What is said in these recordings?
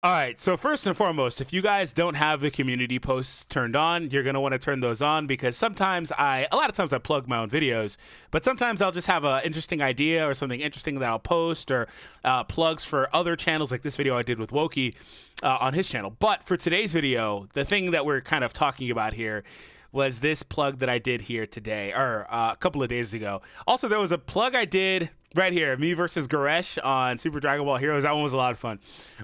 All right, so first and foremost, if you guys don't have the community posts turned on, you're going to want to turn those on because sometimes a lot of times I plug my own videos, but sometimes I'll just have an interesting idea or something interesting that I'll post or plugs for other channels like this video I did with Wokey on his channel. But for today's video, the thing that we're kind of talking about here was this plug that I did here today, or a couple of days ago. Also, there was a plug I did right here, me versus Goresh on Super Dragon Ball Heroes. That one was a lot of fun.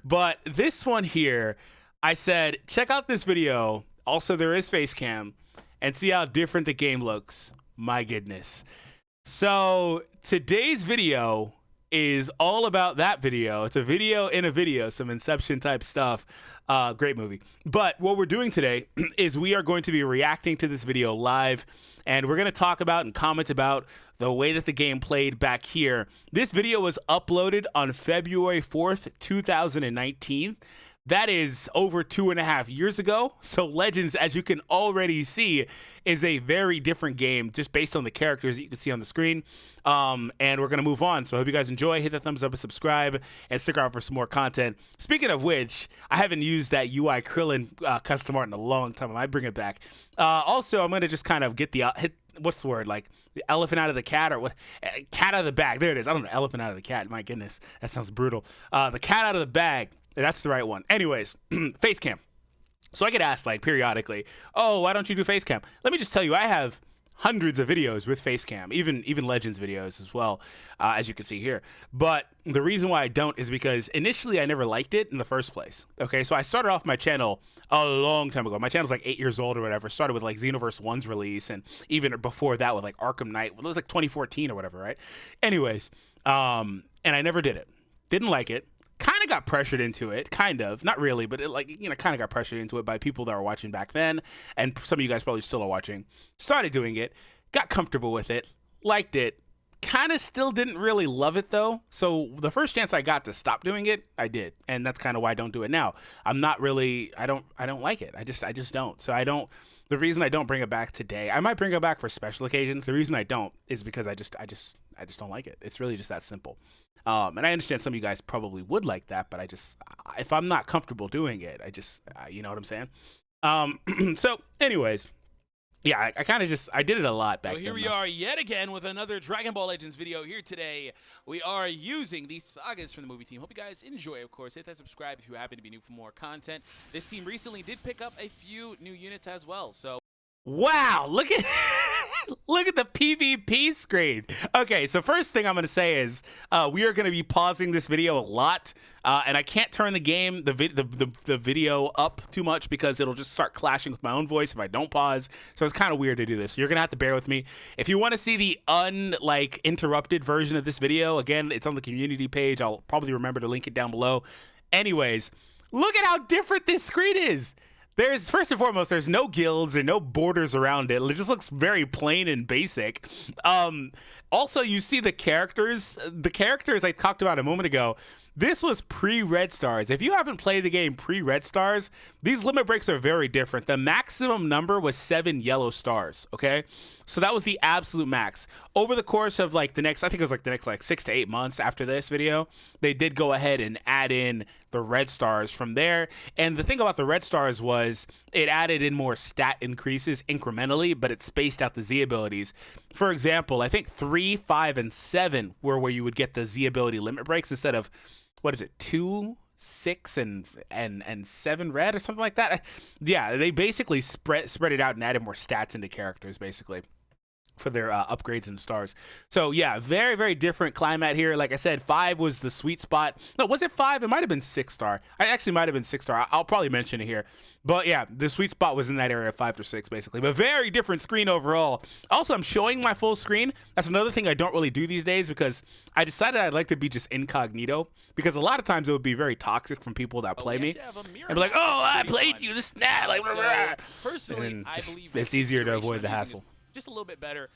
But this one here, I said, check out this video. Also, there is face cam, and see how different the game looks. My goodness. So today's video is all about that video. It's a video in a video, some Inception type stuff. Great movie. But what we're doing today is we are going to be reacting to this video live, and we're going to talk about and comment about the way that the game played back here. This video was uploaded on February 4th, 2019. That is over 2.5 years ago. So Legends, as you can already see, is a very different game just based on the characters that you can see on the screen. And we're going to move on. So I hope you guys enjoy. Hit that thumbs up and subscribe and stick around for some more content. Speaking of which, I haven't used that UI Krillin custom art in a long time. I might bring it back. Also, I'm going to just kind of get the what's the word? Like the elephant out of the cat or what? Cat out of the bag. There it is. I don't know. Elephant out of the cat. My goodness. That sounds brutal. The cat out of the bag. That's the right one. Anyways, face cam. So I get asked like periodically, oh, why don't you do face cam? Let me just tell you, I have hundreds of videos with face cam, even Legends videos as well, as you can see here. But the reason why I don't is because initially I never liked it in the first place. Okay, so I started off my channel a long time ago. My channel's like 8 years old or whatever. Started with like Xenoverse 1's release, and even before that with like Arkham Knight. It was like 2014 or whatever, right? Anyways, and I never did it. Didn't like it. Kind of got pressured into it, kind of, not really, but it kind of got pressured into it by people that were watching back then, and some of you guys probably still are watching. Started doing it, got comfortable with it, liked it, kind of still didn't really love it though. So the first chance I got to stop doing it, I did, and that's kind of why I don't do it now. I'm not really, I don't like it. I just don't. So I don't. The reason I don't bring it back today, I might bring it back for special occasions. The reason I don't is because I just don't like it. It's really just that simple. And I understand some of you guys probably would like that, but if I'm not comfortable doing it, you know what I'm saying? So anyways, yeah, I did it a lot back then. So here we are yet again with another Dragon Ball Legends video here today. We are using these sagas from the movie team. Hope you guys enjoy, of course. Hit that subscribe if you happen to be new for more content. This team recently did pick up a few new units as well, so. Wow, look at look at the PvP screen. Okay, so first thing I'm going to say is we are going to be pausing this video a lot, and I can't turn the video up too much because it'll just start clashing with my own voice if I don't pause. So it's kind of weird to do this. So you're going to have to bear with me. If you want to see the interrupted version of this video, again, it's on the community page. I'll probably remember to link it down below. Anyways, look at how different this screen is. First and foremost, there's no guilds or no borders around it. It just looks very plain and basic. Also, you see the characters. The characters I talked about a moment ago, this was pre-Red Stars. If you haven't played the game pre-Red Stars, these limit breaks are very different. The maximum number was 7 yellow stars, okay? So that was the absolute max. Over the course of like the next, I think it was like the next like 6 to 8 months after this video, they did go ahead and add in the red stars from there. And the thing about the red stars was it added in more stat increases incrementally, but it spaced out the Z abilities. For example, I think 3, 5, and 7 were where you would get the Z ability limit breaks instead of, what is it, 2, 6, and 7 red or something like that. Yeah, they basically spread it out and added more stats into characters basically for their upgrades and stars. So yeah, very, very different climate here. Like I said, 5 was the sweet spot. No, was it 5? It might have been 6 star. I actually might have been 6 star. I'll probably mention it here. But yeah, the sweet spot was in that area of 5 or 6 basically. But very different screen overall. Also, I'm showing my full screen. That's another thing I don't really do these days because I decided I'd like to be just incognito, because a lot of times it would be very toxic from people that play me. And be like, oh, I played you, this and that. Like, personally, I believe it's easier to avoid the hassle. Just a little bit better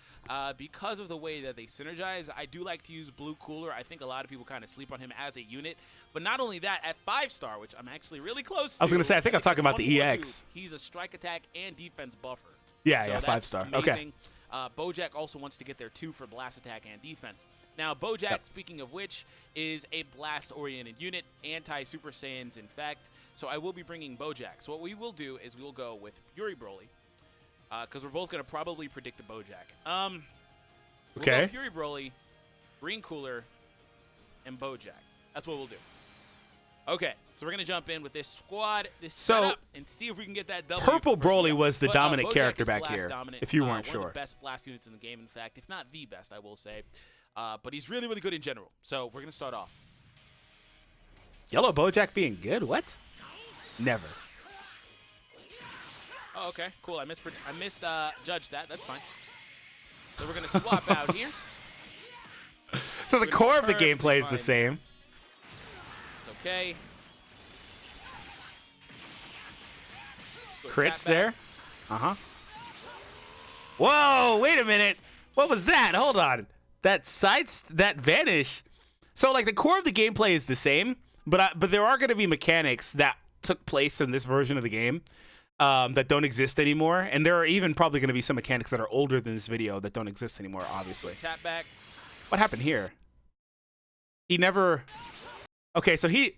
because of the way that they synergize. I do like to use Blue Cooler. I think a lot of people kind of sleep on him as a unit. But not only that, at 5 star, which I'm actually really close to. I was going to say, I think I'm talking about the EX. He's a strike attack and defense buffer. Yeah, so yeah, 5 star. Amazing. Okay. Bojack also wants to get there too for blast attack and defense. Now, Bojack, Yep. speaking of which, is a blast-oriented unit, anti-Super Saiyans, in fact. So I will be bringing Bojack. So what we will do is we will go with Fury Broly, because we're both going to probably predict the Bojack. We'll Okay. go Fury Broly, Green Cooler, and Bojack. That's what we'll do. Okay, so we're going to jump in with this squad, this setup, and see if we can get that W. Purple for first Broly round. was the But, dominant Bojack character is back blast here, dominant, if you weren't one sure. of the best blast units in the game, in fact, if not the best, I will say. But he's really, really good in general. So we're going to start off. Yellow Bojack being good? What? Never. Oh, okay, cool. I misjudged that. That's fine. So we're going to swap out here. So the We're core of the perfectly gameplay is the fine. same. It's okay. Go Crits tap back. there. Uh-huh. Whoa, wait a minute. What was that? Hold on. That vanish. So like the core of the gameplay is the same, but there are going to be mechanics that took place in this version of the game that don't exist anymore, and there are even probably going to be some mechanics that are older than this video that don't exist anymore, obviously. Tap back. What happened here? He never... Okay, so he...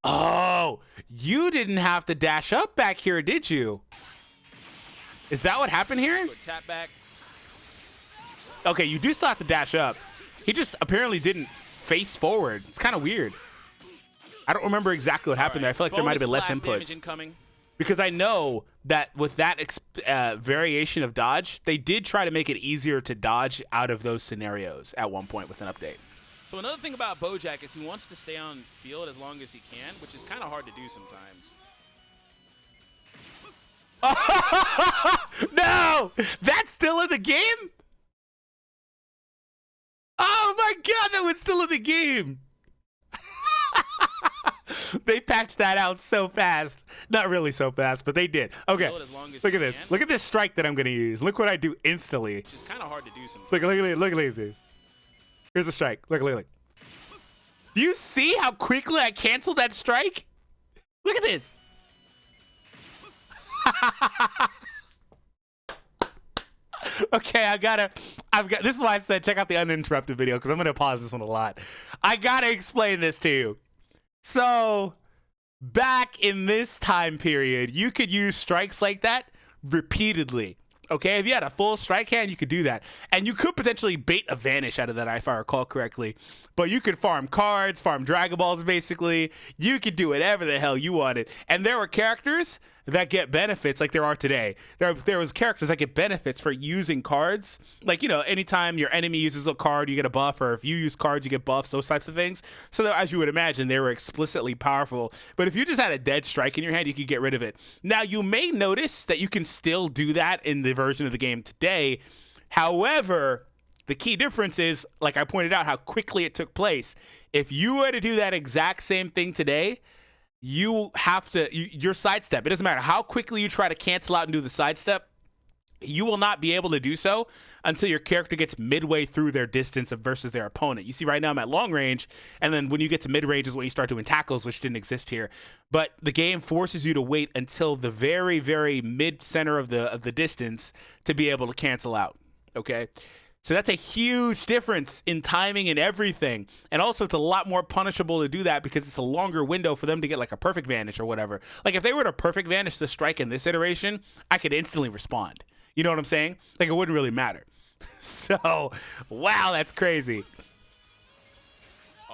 Oh, you didn't have to dash up back here, did you? Is that what happened here? Go tap back. Okay, you do still have to dash up. He just apparently didn't face forward. It's kind of weird. I don't remember exactly what happened there. I feel like there might have been less Bonus blast damage inputs. incoming. Because I know that with that variation of dodge, they did try to make it easier to dodge out of those scenarios at one point with an update. So another thing about Bojack is he wants to stay on field as long as he can, which is kind of hard to do sometimes. No! That's still in the game? Oh my god, that was still in the game! They patched that out so fast. Not really so fast, but they did. Okay, As long as look you at this. can, Look at this strike that I'm going to use. Look what I do instantly. which is kind of hard to do sometimes. Look at this. Here's a strike. Look. Do you see how quickly I canceled that strike? Look at this. Okay, this is why I said check out the uninterrupted video, because I'm gonna pause this one a lot. I gotta explain this to you. So back in this time period, you could use strikes like that repeatedly. Okay, if you had a full strike hand, you could do that. And you could potentially bait a vanish out of that, if I recall correctly. But you could farm cards, farm Dragon Balls, basically. You could do whatever the hell you wanted. And there were characters that get benefits like there are today. There was characters that get benefits for using cards. Like, you know, anytime your enemy uses a card, you get a buff, or if you use cards, you get buffs, those types of things. So that, as you would imagine, they were explicitly powerful. But if you just had a dead strike in your hand, you could get rid of it. Now, you may notice that you can still do that in the version of the game today. However, the key difference is, like I pointed out, how quickly it took place. If you were to do that exact same thing today, you have to, your sidestep, it doesn't matter how quickly you try to cancel out and do the sidestep, you will not be able to do so until your character gets midway through their distance versus their opponent. You see right now I'm at long range, and then when you get to mid range is when you start doing tackles, which didn't exist here. But the game forces you to wait until the very, very mid center of the distance to be able to cancel out, okay? So that's a huge difference in timing and everything. And also, it's a lot more punishable to do that because it's a longer window for them to get like a perfect vanish or whatever. Like if they were to perfect vanish the strike in this iteration, I could instantly respond. You know what I'm saying? Like it wouldn't really matter. So, wow, that's crazy.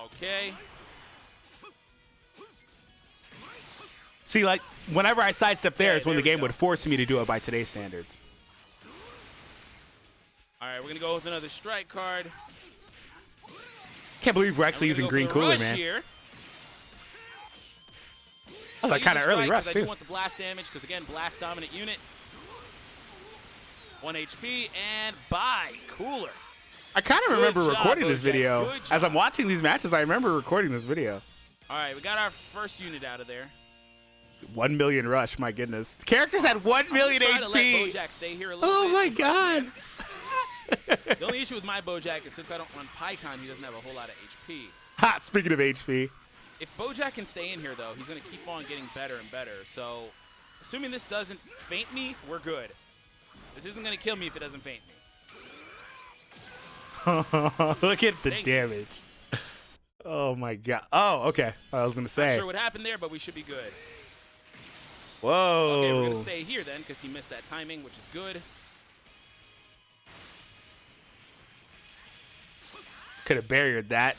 Okay. See, like whenever I sidestep there is when there the we game go. would force me to do it by today's standards. All right, we're going to go with another strike card. Can't believe we're actually And using we're gonna Green go for the Cooler, rush man. Here. That was like Use kind a of early strike rush 'cause I do too. want the blast damage because, again, blast dominant unit. 1 HP and bye. Cooler. I kind of Good remember job, recording this Bojack. video. Good As I'm job. watching these matches, I remember recording this video. All right, we got our first unit out of there. 1 million rush, my goodness. The characters had 1 million Try to let HP. Bojack stay here a little Oh bit my if I can. god. The only issue with my Bojack is since I don't run PyCon, he doesn't have a whole lot of HP. Ha, speaking of HP. If Bojack can stay in here, though, he's going to keep on getting better and better. So, assuming this doesn't faint me, we're good. This isn't going to kill me if it doesn't faint me. Look at the Thank you. damage. Oh my god. Oh, okay. I was gonna say. Not sure what happened there, but we should be good. Whoa. Okay, we're gonna stay here then, because he missed that timing, which is good. Could have barriered that.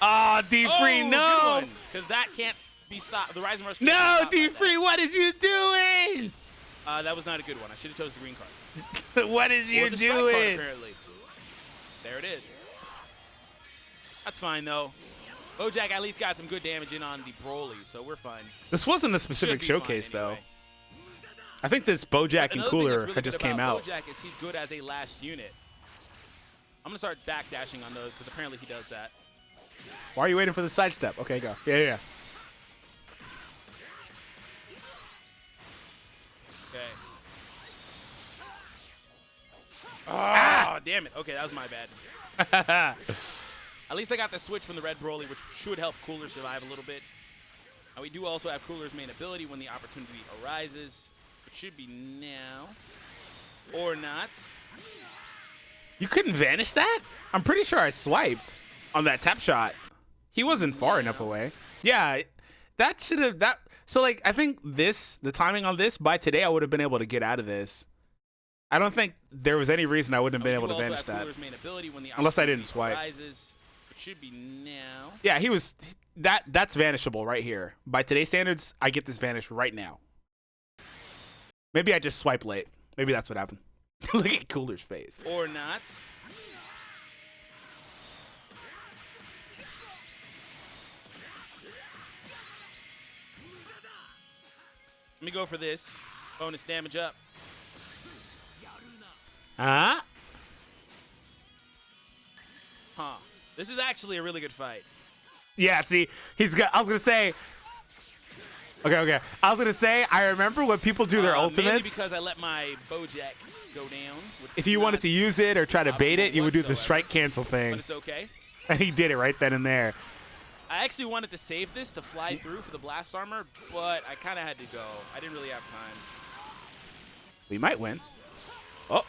Oh, D-Free, no. Because that can't be stopped. The Rising Rush can't No, be stopped by D-Free, what is you doing? that was not a good one. I should have chose the green card. What is you Or the strike card, doing? apparently. There it is. That's fine, though. Bojack at least got some good damage in on the Broly, so we're fine. This wasn't a specific Should be showcase, fine anyway. though. I think this Bojack and Another thing Cooler that's really had just good came about out. Bojack is he's good as a last unit. I'm gonna start backdashing on those because apparently he does that. Why are you waiting for the sidestep? Okay, go. Yeah. Okay. Oh, damn it. Okay, that was my bad. At least I got the switch from the red Broly, which should help Cooler survive a little bit. And we do also have Cooler's main ability when the opportunity arises. It should be now. Or not. You couldn't vanish that? I'm pretty sure I swiped on that tap shot. He wasn't far enough away. Yeah, that should have that. So like, I think the timing on this by today, I would have been able to get out of this. I don't think there was any reason I wouldn't have been able to vanish that, unless I didn't swipe. Arises. It should be now. Yeah, he was. That's vanishable right here. By today's standards, I get this vanish right now. Maybe I just swiped late. Maybe that's what happened. Look at Cooler's face. Or not. Let me go for this. Bonus damage up. Huh? Huh. This is actually a really good fight. Yeah, see, he's got. I was gonna say. Okay. I was gonna say, I remember when people do their Mainly ultimates. because I let my Bojack go down. Which If was you wanted not to use it or try to bait it, you would do the whatsoever. strike cancel But thing. it's okay. And he did it right then and there. I actually wanted to save this to fly through for the blast armor, but I kind of had to go. I didn't really have time. We might win. Oh.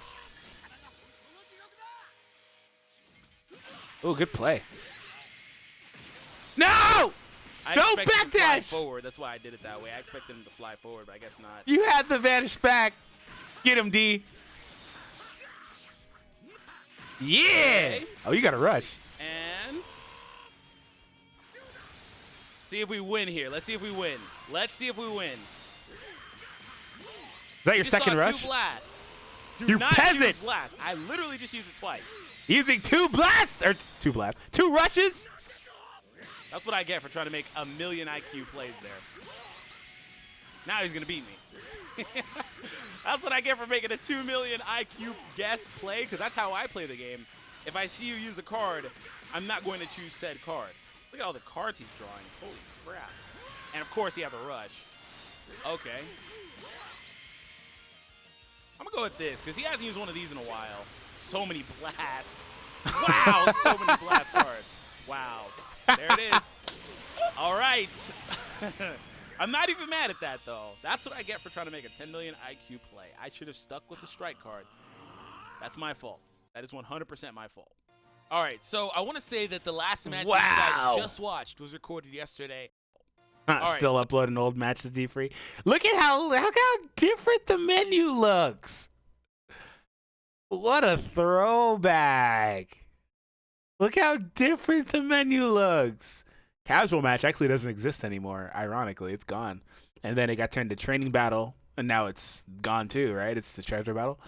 Oh, good play. No! I Don't expected him to fly backdash! forward. That's why I did it that way. I expected him to fly forward, but I guess not. You had the vanish back. Get him, D. Yeah. Okay. Oh, you got to rush. And see if we win here. Let's see if we win. Let's see if we win. Is that your Just second saw rush? 2 blasts. Do You not peasant. use blast. I literally just used it twice. Using two blasts or two blasts, 2 rushes. That's what I get for trying to make a million IQ plays there. Now he's gonna beat me. That's what I get for making a 2 million IQ guess play, because that's how I play the game. If I see you use a card, I'm not going to choose said card. Look at all the cards he's drawing. Holy crap. And of course he had the rush. Okay. I'm gonna go with this, because he hasn't used one of these in a while. So many blasts. Wow, so many blast cards. Wow. There it is. All right. I'm not even mad at that, though. That's what I get for trying to make a 10 million IQ play. I should have stuck with the strike card. That's my fault. That is 100% my fault. All right, so I want to say that the last match that you guys just watched was recorded yesterday. Still uploading old matches, D-Free. Look at how different the menu looks. What a throwback. Look how different the menu looks. Casual match actually doesn't exist anymore. Ironically, it's gone. And then it got turned to training battle, and now it's gone too, right? It's the treasure battle.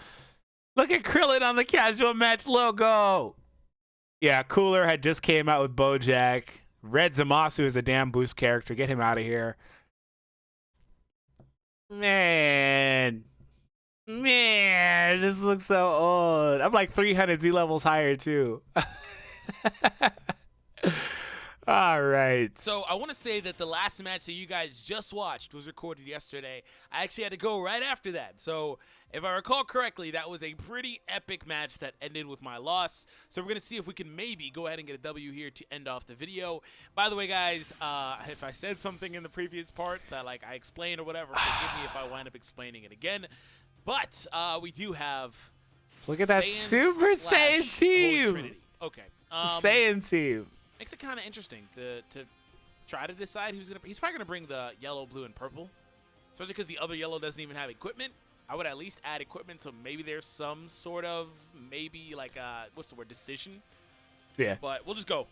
Look at Krillin on the casual match logo. Yeah, Cooler had just came out with Bojack. Red Zamasu is a damn boost character. Get him out of here. Man, this looks so old. I'm like 300 Z levels higher too. All right. So I want to say that the last match that you guys just watched was recorded yesterday. I actually had to go right after that. So if I recall correctly, that was a pretty epic match that ended with my loss. So we're going to see if we can maybe go ahead and get a W here to end off the video. By the way, guys, if I said something in the previous part that like I explained or whatever, forgive me if I wind up explaining it again. But we do have look at that Super Saiyan Holy team. Trinity. Okay. Saiyan team. Makes it kind of interesting to try to decide who's gonna. He's probably gonna bring the yellow, blue, and purple, especially because the other yellow doesn't even have equipment. I would at least add equipment, so maybe there's some sort of like what's the word, decision. Yeah. But we'll just go.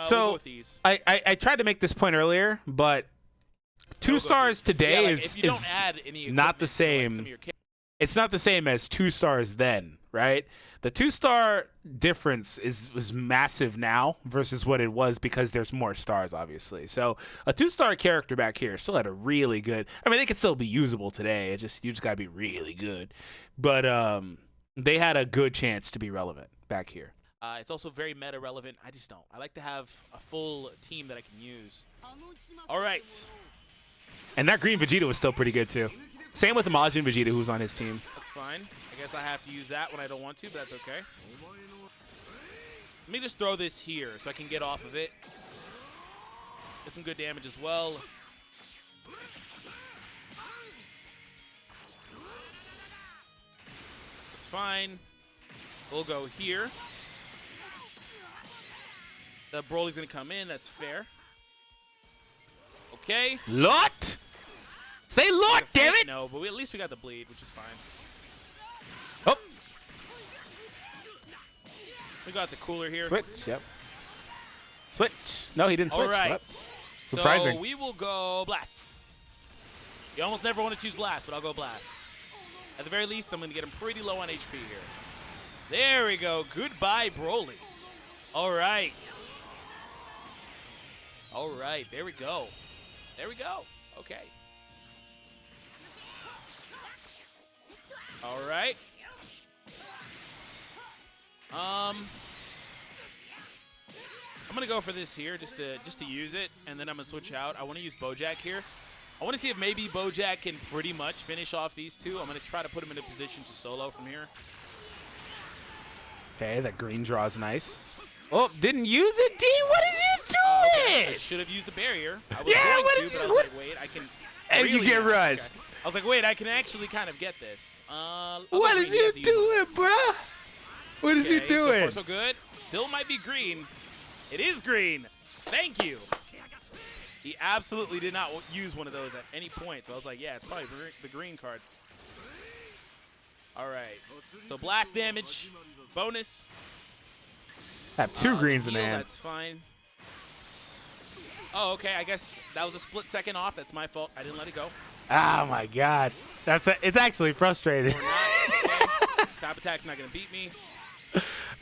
So we'll go with these. I tried to make this point earlier, but 2 stars today like, is if you don't add any not the equipment to, like, same. some of your It's not the same as 2 stars then, right? The 2-star difference was massive now versus what it was because there's more stars, obviously. So a 2-star character back here still had a really good. I mean, they could still be usable today. You just gotta be really good, but they had a good chance to be relevant back here. It's also very meta relevant. I just don't. I like to have a full team that I can use. All right. And that green Vegeta was still pretty good too. Same with Majin Vegeta, who's on his team. That's fine. I guess I have to use that when I don't want to, but that's okay. Let me just throw this here so I can get off of it. Get some good damage as well. It's fine. We'll go here. The Broly's going to come in. That's fair. Okay. Lot? Say Lot, damn it! No, but at least we got the bleed, which is fine. Oh. We got the cooler here. Switch, yep. Switch. No, he didn't switch. All right. That's surprising. So we will go Blast. You almost never want to choose Blast, but I'll go Blast. At the very least, I'm going to get him pretty low on HP here. There we go. Goodbye, Broly. All right. All right. There we go. There we go. Okay. All right. I'm gonna go for this here just to use it, and then I'm gonna switch out. I want to use Bojack here. I want to see if maybe Bojack can pretty much finish off these two. I'm gonna try to put him in a position to solo from here. Okay, that green draw is nice. Oh, didn't use it, D. What is you doing? Okay. I should have used the barrier. I was Yeah, going what to, is- but I was what- like, wait, I can. And really you get not. rushed. Okay. I was like, wait, I can actually kind of get this. What is you doing, bruh? What is you So doing? far, so good. Still might be green. It is green. Thank you. He absolutely did not use one of those at any point. So I was like, yeah, it's probably the green card. All right. So blast damage, bonus. I have 2 greens in Heal, hand. That's fine. Oh, okay. I guess that was a split second off. That's my fault. I didn't let it go. Oh my God, it's actually frustrating. Or not. Okay. Top attack's not gonna beat me.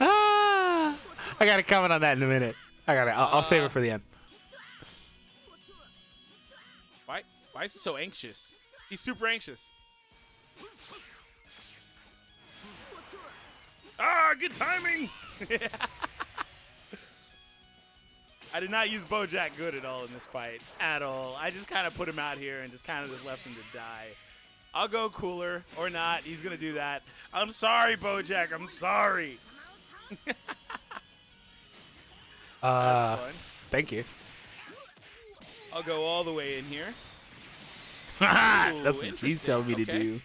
I gotta comment on that in a minute. I'll save it for the end. Why is he so anxious? He's super anxious. Ah, good timing. I did not use Bojack good at all in this fight. At all. I just kind of put him out here and just kind of just left him to die. I'll go cooler or not. He's going to do that. I'm sorry, Bojack. I'm sorry. That's fun. Thank you. I'll go all the way in here. That's what she's interesting. telling me to Okay. do.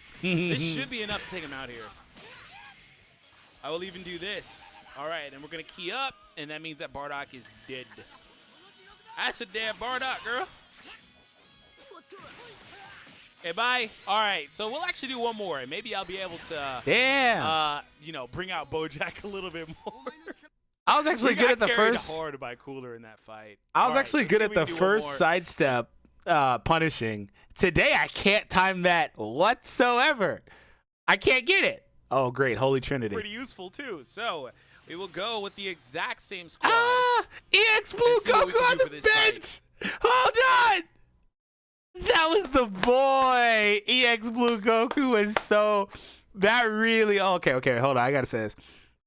This should be enough to take him out here. I will even do this. All right, and we're going to key up, and that means that Bardock is dead. That's a dead Bardock, girl. Okay, bye. All right, so we'll actually do one more, and maybe I'll be able to, bring out Bojack a little bit more. I was actually good at the first. Hard by Cooler in that fight. I was All right, actually let's good see at if the we can do one first more. sidestep punishing. Today I can't time that whatsoever. I can't get it. Oh, great. Holy Trinity. Pretty useful, too. So we will go with the exact same squad. EX Blue And see what we Goku can on do for the this fight. bench. Hold on. That was the boy. EX Blue Goku was so. That really. Okay. Hold on. I got to say this.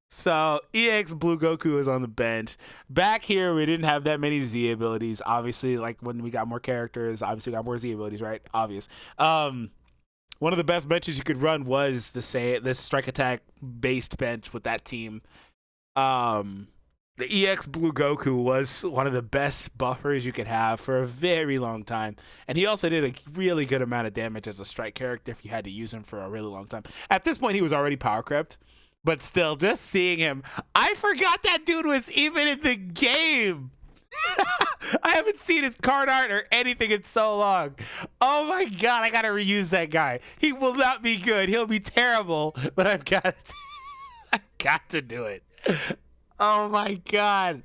So, EX Blue Goku is on the bench. Back here, we didn't have that many Z abilities. Obviously, like when we got more characters, obviously we got more Z abilities, right? Obvious. One of the best benches you could run was this strike attack based bench with that team. The EX Blue Goku was one of the best buffers you could have for a very long time. And he also did a really good amount of damage as a strike character if you had to use him for a really long time. At this point, he was already power crept. But still, just seeing him, I forgot that dude was even in the game. I haven't seen his card art or anything in so long. Oh my god, I gotta reuse that guy. He will not be good. He'll be terrible, but I've got to do it. Oh my god.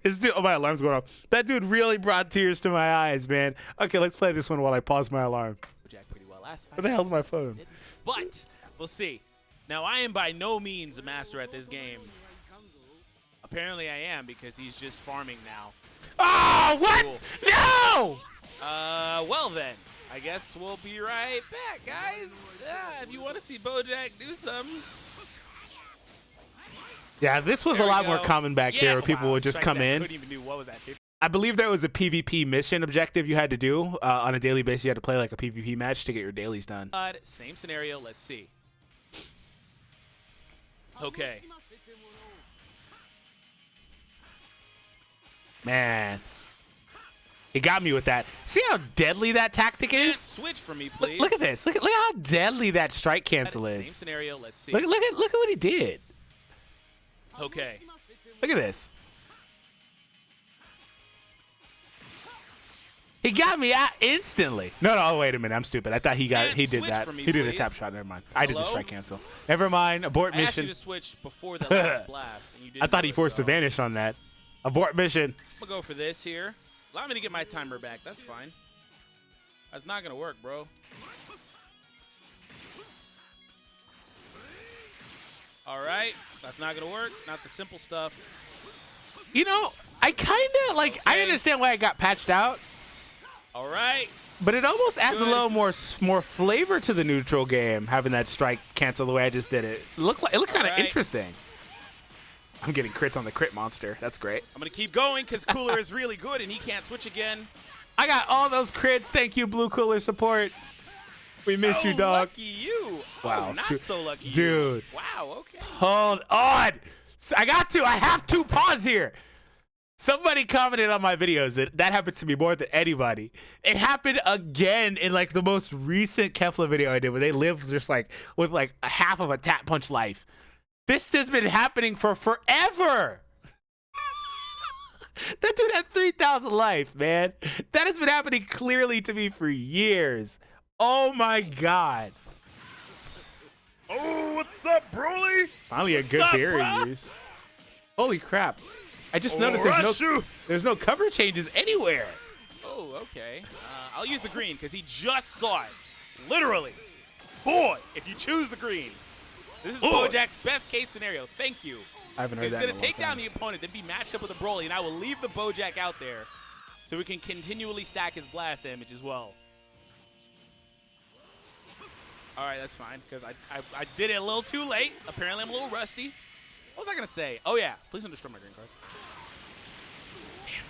This dude, oh, my alarm's going off. That dude really brought tears to my eyes, man. Okay, let's play this one while I pause my alarm. Jack pretty well last fight. What the hell's my phone? But we'll see. Now, I am by no means a master at this game. Apparently, I am because he's just farming now. Oh, what? Cool. No! Well then, I guess we'll be right back, guys. If you want to see BoJack do something. Yeah, this was a lot more common back here where people would just come in. Couldn't even do what was that, dude? I believe there was a PvP mission objective you had to do on a daily basis. You had to play like a PvP match to get your dailies done. Same scenario. Let's see. Okay. Man. He got me with that. See how deadly that tactic is? Switch for me, please. Look at this. Look how deadly that strike cancel is. Same scenario. Let's see. Look at what he did. Okay. Look at this. He got me out instantly. No, wait a minute. I'm stupid. I thought he did that. Me, he did please. a tap shot. Never mind. I did the strike cancel. Never mind. Abort mission. I asked you to switch before the last blast. And you didn't I thought he forced to vanish on that. Abort mission. I'm gonna go for this here. Allow me to get my timer back. That's fine. That's not gonna work, bro. All right. That's not gonna work. Not the simple stuff. You know, I kind of like. I understand why it got patched out. All right. But it almost adds a little more flavor to the neutral game, having that strike cancel the way I just did it. It looked kind of interesting. I'm getting crits on the crit monster. That's great. I'm gonna keep going because Cooler is really good and he can't switch again. I got all those crits. Thank you, Blue Cooler support. We miss you, dog. Lucky you. Wow. Oh, not so lucky, dude. You. Wow. Okay. Hold on. I have to pause here. Somebody commented on my videos that happened to me more than anybody. It happened again in like the most recent Kefla video I did where they live just like with like a half of a tap punch life. This has been happening for forever. That dude had 3,000 life, man. That has been happening clearly to me for years. Oh my god. Oh, what's up, Broly? Finally a good berry use. Holy crap. I just noticed there's no cover changes anywhere. Oh, okay. I'll use the green because he just saw it. Literally. Boy, if you choose the green. This is BoJack's best case scenario. Thank you. I haven't heard that in a long time. He's going to take down the opponent, then be matched up with a Broly, and I will leave the BoJack out there so we can continually stack his blast damage as well. All right, that's fine because I did it a little too late. Apparently, I'm a little rusty. What was I going to say? Oh, yeah. Please don't destroy my green card. Okay.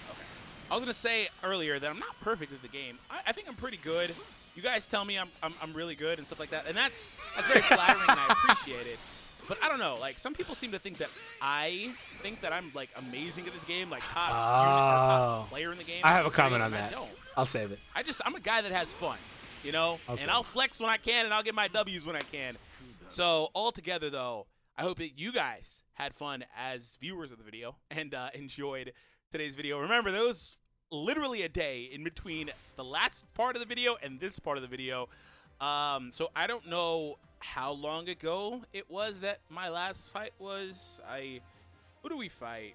I was going to say earlier that I'm not perfect at the game. I think I'm pretty good. You guys tell me I'm really good and stuff like that. And that's very flattering and I appreciate it. But I don't know. Like, some people seem to think that I think that I'm, like, amazing at this game. Like, top unit or top player in the game. I have a comment on that. I don't. I'll save it. I'm a guy that has fun. You know? I'll flex when I can and I'll get my W's when I can. So, altogether, though, I hope that you guys had fun as viewers of the video and enjoyed today's video. Remember, there was literally a day in between the last part of the video and this part of the video. So I don't know how long ago it was that my last fight was. Who do we fight?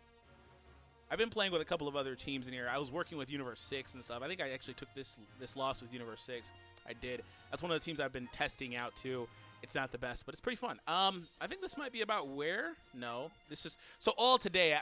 I've been playing with a couple of other teams in here. I was working with Universe 6 and stuff. I think I actually took this loss with Universe 6. I did. That's one of the teams I've been testing out too. It's not the best, but it's pretty fun. I think this might be about where? No. This is so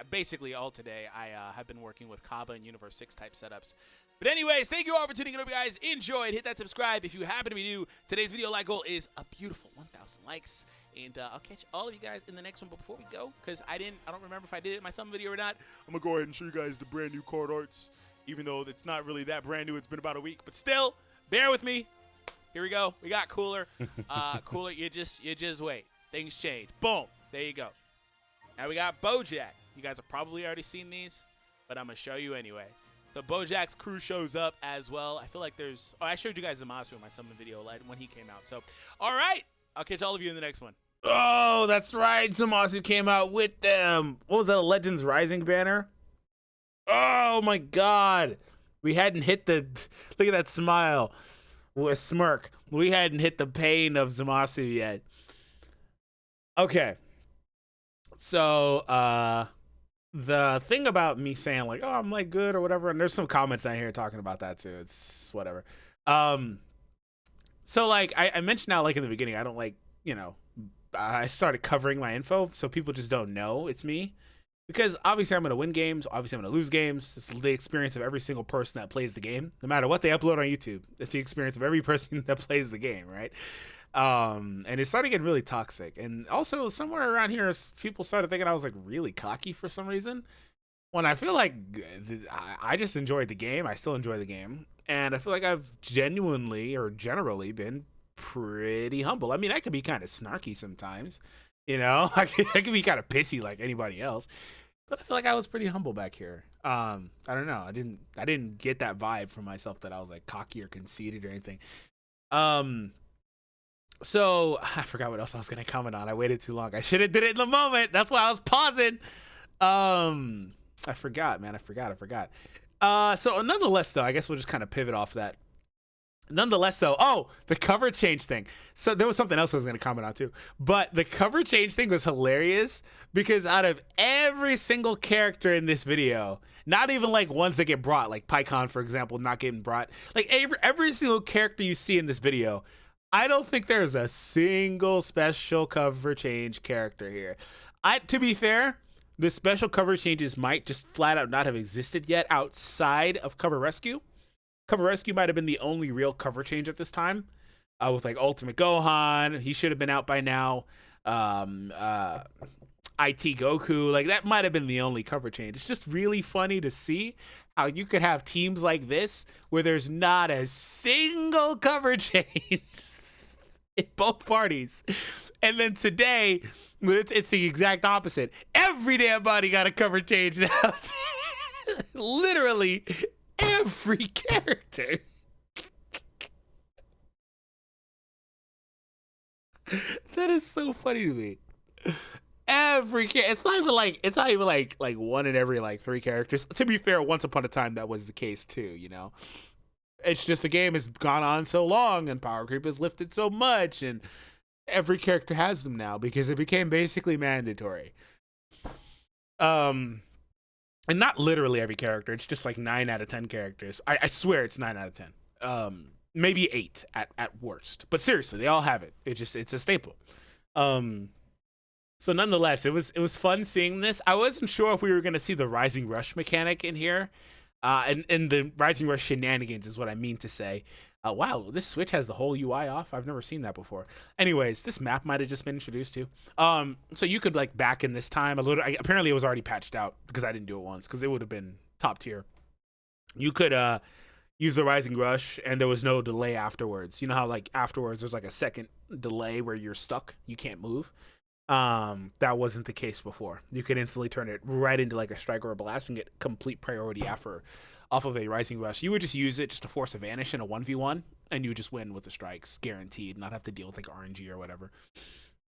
basically all today, I have been working with Kaba and Universe 6 type setups. But anyways, thank you all for tuning in. Hope you guys enjoyed. Hit that subscribe if you happen to be new. Today's video like goal is a beautiful 1,000 likes. And I'll catch all of you guys in the next one. But before we go, because I don't remember if I did it in my summer video or not, I'm going to go ahead and show you guys the brand new card arts. Even though it's not really that brand new. It's been about a week. But still, bear with me. Here we go. We got Cooler. Cooler, you just wait. Things change. Boom. There you go. Now we got BoJack. You guys have probably already seen these, but I'm going to show you anyway. So BoJack's crew shows up as well. I feel like I showed you guys Zamasu in my summon video when he came out. So, all right. I'll catch all of you in the next one. Oh, that's right. Zamasu came out with them. What was that? A Legends Rising banner? Oh my god. We hadn't hit the look at that smile with smirk. We hadn't hit the pain of Zamasu yet. Okay. So the thing about me saying like, oh, I'm like good or whatever, and there's some comments down here talking about that too. It's whatever. Um so like I mentioned now, like in the beginning, I don't like, I started covering my info so people just don't know it's me. Because obviously I'm going to win games, obviously I'm going to lose games. It's the experience of every single person that plays the game. No matter what they upload on YouTube, it's the experience of every person that plays the game, right? And it started getting really toxic. And also somewhere around here, people started thinking I was like really cocky for some reason. When I feel like I just enjoyed the game. I still enjoy the game. And I feel like I've genuinely or generally been pretty humble. I mean, I could be kind of snarky sometimes. I could be kind of pissy like anybody else. But I feel like I was pretty humble back here. I don't know. I didn't get that vibe from myself that I was like cocky or conceited or anything. So I forgot what else I was gonna comment on. I waited too long. I should have did it in the moment. That's why I was pausing. I forgot, man. I forgot. So nonetheless, though, I guess we'll just kind of pivot off that. Nonetheless, though, the cover change thing. So there was something else I was going to comment on too. But the cover change thing was hilarious because out of every single character in this video, not even like ones that get brought, like PyCon, for example, not getting brought, like every single character you see in this video, I don't think there's a single special cover change character here. To be fair, the special cover changes might just flat out not have existed yet outside of Cover Rescue. Cover Rescue might have been the only real cover change at this time, with like Ultimate Gohan. He should have been out by now. IT Goku, like that might have been the only cover change. It's just really funny to see how you could have teams like this where there's not a single cover change in both parties. And then today, it's the exact opposite. Every damn body got a cover change now. Literally every character. That is so funny to me. It's not even like one in every like three characters. To be fair, once upon a time that was the case too, It's just the game has gone on so long and power creep has lifted so much, and every character has them now because it became basically mandatory. And not literally every character. It's just like 9 out of 10 characters. I swear it's 9 out of 10. Maybe 8 at worst. But seriously, they all have it. It's a staple. So nonetheless, it was fun seeing this. I wasn't sure if we were gonna see the Rising Rush mechanic in here. And the Rising Rush shenanigans is what I mean to say. Wow, this Switch has the whole UI off. I've never seen that before. Anyways, this map might have just been introduced to. So you could like back in this time a little. Apparently, it was already patched out because I didn't do it once because it would have been top tier. You could use the Rising Rush and there was no delay afterwards. You know how like afterwards there's like a second delay where you're stuck, you can't move. That wasn't the case before. You could instantly turn it right into like a strike or a blast and get complete priority off of a Rising Rush. You would just use it just to force a vanish in a 1v1 and you would just win with the strikes, guaranteed, not have to deal with like RNG or whatever.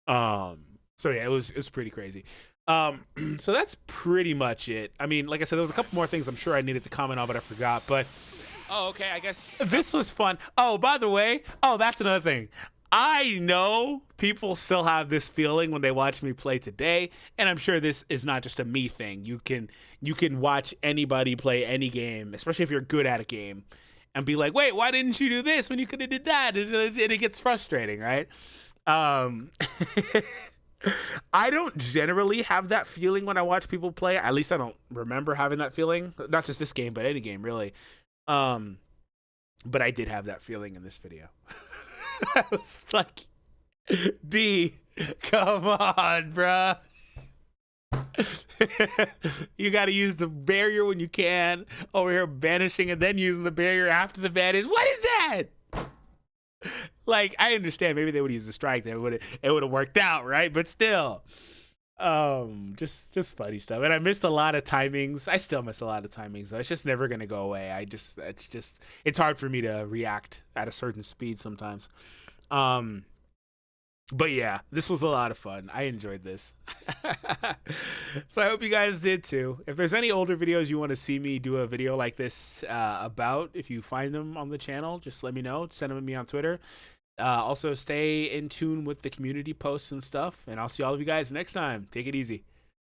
So yeah, it was pretty crazy. So that's pretty much it. I mean, like I said, there was a couple more things I'm sure I needed to comment on, but I forgot. But okay, I guess this was fun. Oh, by the way, that's another thing. I know people still have this feeling when they watch me play today, and I'm sure this is not just a me thing. You can watch anybody play any game, especially if you're good at a game, and be like, wait, why didn't you do this when you could have did that? And it gets frustrating, right? I don't generally have that feeling when I watch people play. At least I don't remember having that feeling. Not just this game, but any game, really. But I did have that feeling in this video. I was like, D, come on, bruh. You got to use the barrier when you can. Over here vanishing and then using the barrier after the vanish. What is that? Like, I understand maybe they would use the strike, then it would have worked out, right? But still, just funny stuff. And I missed a lot of timings. I still miss a lot of timings though. It's just never gonna go away. It's hard for me to react at a certain speed sometimes. But yeah, this was a lot of fun. I enjoyed this. So I hope you guys did too. If there's any older videos you want to see me do a video like this about, if you find them on the channel, just let me know. Send them to me on Twitter. Also, stay in tune with the community posts and stuff. And I'll see all of you guys next time. Take it easy.